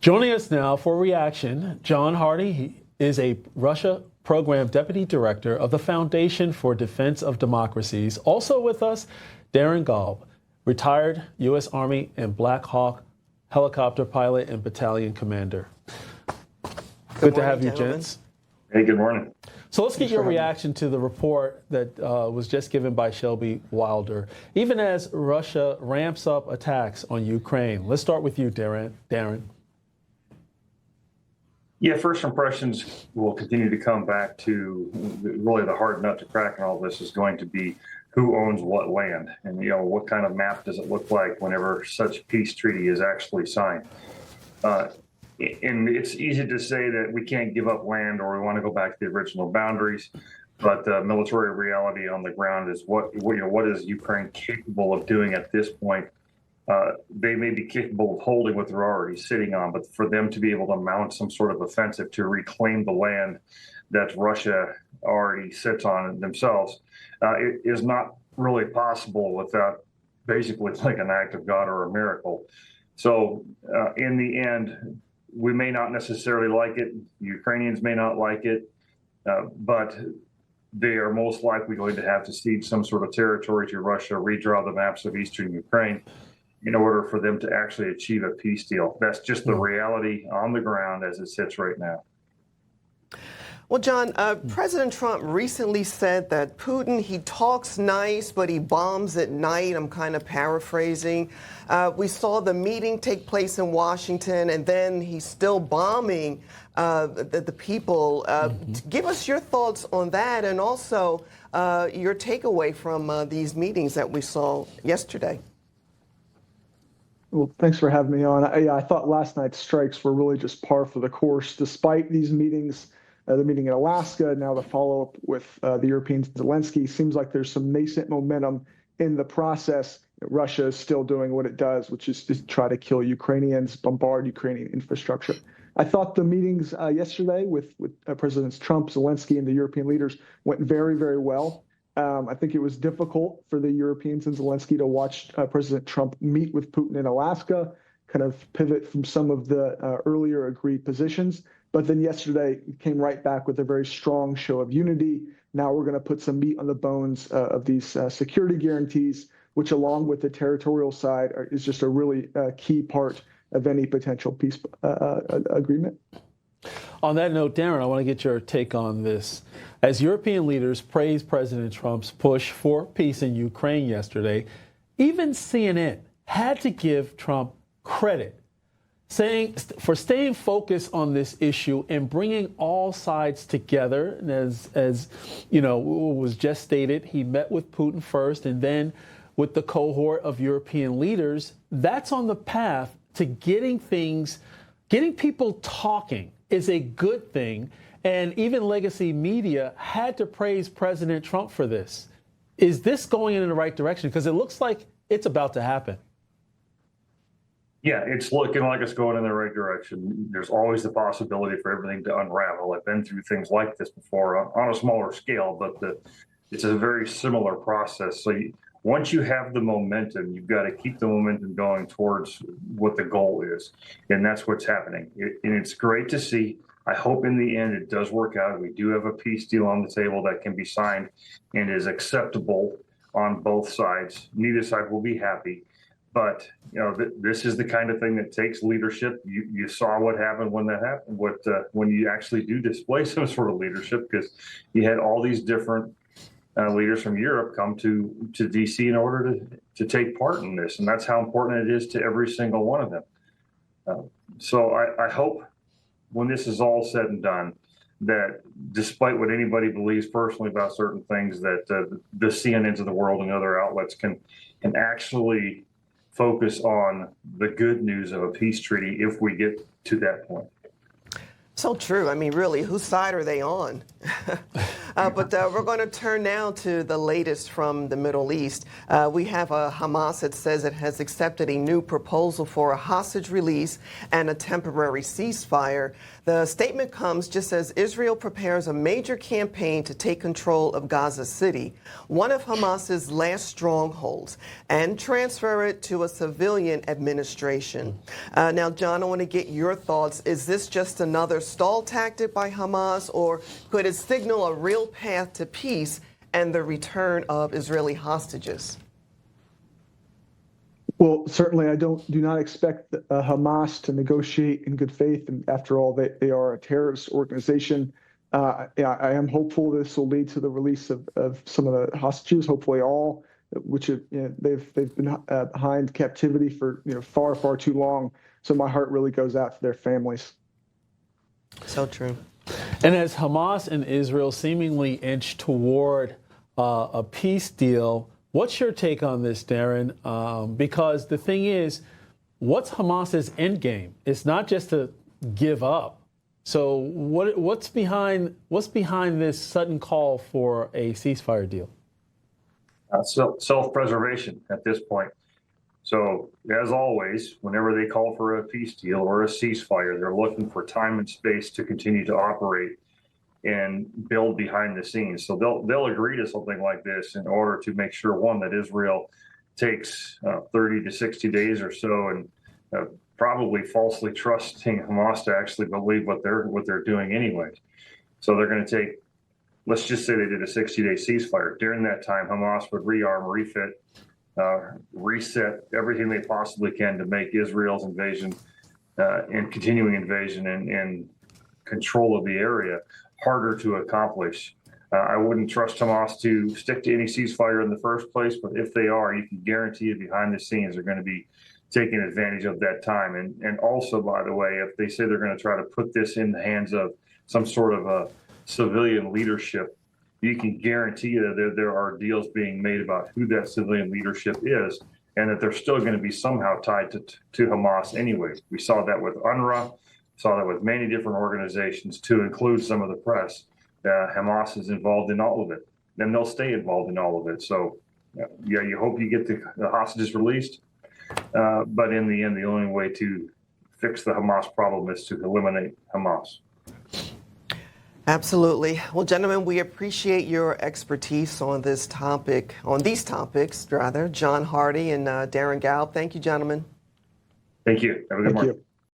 Joining us now for reaction, John Hardie. He is a Russia Program Deputy Director of the Foundation for Defense of Democracies. Also with us, Darren Gaub, retired U.S. Army and Black Hawk helicopter pilot and battalion commander. Good to have you, gents. Hey, good morning. So let's get your reaction to the report that was just given by Shelby Wilder. Even as Russia ramps up attacks on Ukraine. Let's start with you, Darren. Yeah, first impressions will continue to come back to really the hard nut to crack in all this is going to be who owns what land and, what kind of map does it look like whenever such peace treaty is actually signed. And it's easy to say that we can't give up land or we want to go back to the original boundaries, but the military reality on the ground is what is Ukraine capable of doing at this point. They may be capable of holding what they're already sitting on, but for them to be able to mount some sort of offensive to reclaim the land that Russia already sits on themselves, it is not really possible without basically like an act of God or a miracle. So in the end, we may not necessarily like it. Ukrainians may not like it, but they are most likely going to have to cede some sort of territory to Russia, redraw the maps of eastern Ukraine in order for them to actually achieve a peace deal. That's just the reality on the ground as it sits right now. Well, John, President Trump recently said that Putin, he talks nice, but he bombs at night. I'm kind of paraphrasing. We saw the meeting take place in Washington, and then he's still bombing the people. Give us your thoughts on that, and also your takeaway from these meetings that we saw yesterday. Well, thanks for having me on. I thought last night's strikes were really just par for the course, despite these meetings. The meeting in Alaska, now the follow-up with the European Zelenskyy. Seems like there's some nascent momentum in the process. Russia is still doing what it does, which is to try to kill Ukrainians, bombard Ukrainian infrastructure. I thought the meetings yesterday with Presidents Trump, Zelenskyy, and the European leaders went very, very well. I think it was difficult for the Europeans and Zelenskyy to watch President Trump meet with Putin in Alaska, kind of pivot from some of the earlier agreed positions. But then yesterday came right back with a very strong show of unity. Now we're going to put some meat on the bones of these security guarantees, which along with the territorial side is just a really key part of any potential peace agreement. On that note, Darren, I want to get your take on this. As European leaders praised President Trump's push for peace in Ukraine yesterday, even CNN had to give Trump credit for staying focused on this issue and bringing all sides together. And as was just stated, he met with Putin first and then with the cohort of European leaders. That's on the path to getting people talking is a good thing. And even legacy media had to praise President Trump for this. Is this going in the right direction? Because it looks like it's about to happen. Yeah, it's looking like it's going in the right direction. There's always the possibility for everything to unravel. I've been through things like this before on a smaller scale, but it's a very similar process. So once you have the momentum, you've got to keep the momentum going towards what the goal is. And that's what's happening. And it's great to see. I hope in the end it does work out. We do have a peace deal on the table that can be signed and is acceptable on both sides. Neither side will be happy. But this is the kind of thing that takes leadership. You saw what happened when that happened. When you actually do display some sort of leadership, because you had all these different leaders from Europe come to D.C. in order to take part in this, and that's how important it is to every single one of them. So I hope when this is all said and done, that despite what anybody believes personally about certain things, that the CNNs of the world and other outlets can actually focus on the good news of a peace treaty if we get to that point. So true. I mean, really, whose side are they on? But we're going to turn now to the latest from the Middle East. We have Hamas that says it has accepted a new proposal for a hostage release and a temporary ceasefire. The statement comes just as Israel prepares a major campaign to take control of Gaza City, one of Hamas's last strongholds, and transfer it to a civilian administration. Now, John, I want to get your thoughts. Is this just another stall tactic by Hamas, or could it signal a real path to peace and the return of Israeli hostages? Well, certainly I do not expect Hamas to negotiate in good faith. And after all, they are a terrorist organization. I am hopeful this will lead to the release of some of the hostages, hopefully all, which they've been behind captivity for far, far too long. So my heart really goes out to their families. So true. And as Hamas and Israel seemingly inch toward a peace deal, what's your take on this, Darren? Because the thing is, what's Hamas's endgame? It's not just to give up. So what's behind this sudden call for a ceasefire deal? Self-preservation at this point. So, as always, whenever they call for a peace deal or a ceasefire, they're looking for time and space to continue to operate and build behind the scenes. So they'll agree to something like this in order to make sure, one, that Israel takes 30 to 60 days or so, and probably falsely trusting Hamas to actually believe what they're doing anyways. So they're going to take, let's just say they did a 60-day ceasefire. During that time, Hamas would rearm, refit, reset everything they possibly can to make Israel's invasion and continuing invasion and control of the area harder to accomplish. I wouldn't trust Hamas to stick to any ceasefire in the first place, but if they are, you can guarantee it behind the scenes they're going to be taking advantage of that time. And also, by the way, if they say they're going to try to put this in the hands of some sort of a civilian leadership, you can guarantee that there are deals being made about who that civilian leadership is, and that they're still going to be somehow tied to Hamas anyway. We saw that with UNRWA, saw that with many different organizations, to include some of the press. Hamas is involved in all of it, and they'll stay involved in all of it. So, yeah, you hope you get the hostages released, but in the end, the only way to fix the Hamas problem is to eliminate Hamas. Absolutely. Well, gentlemen, we appreciate your expertise on these topics, John Hardie and Darren Gallup. Thank you, gentlemen. Thank you. Have a good morning.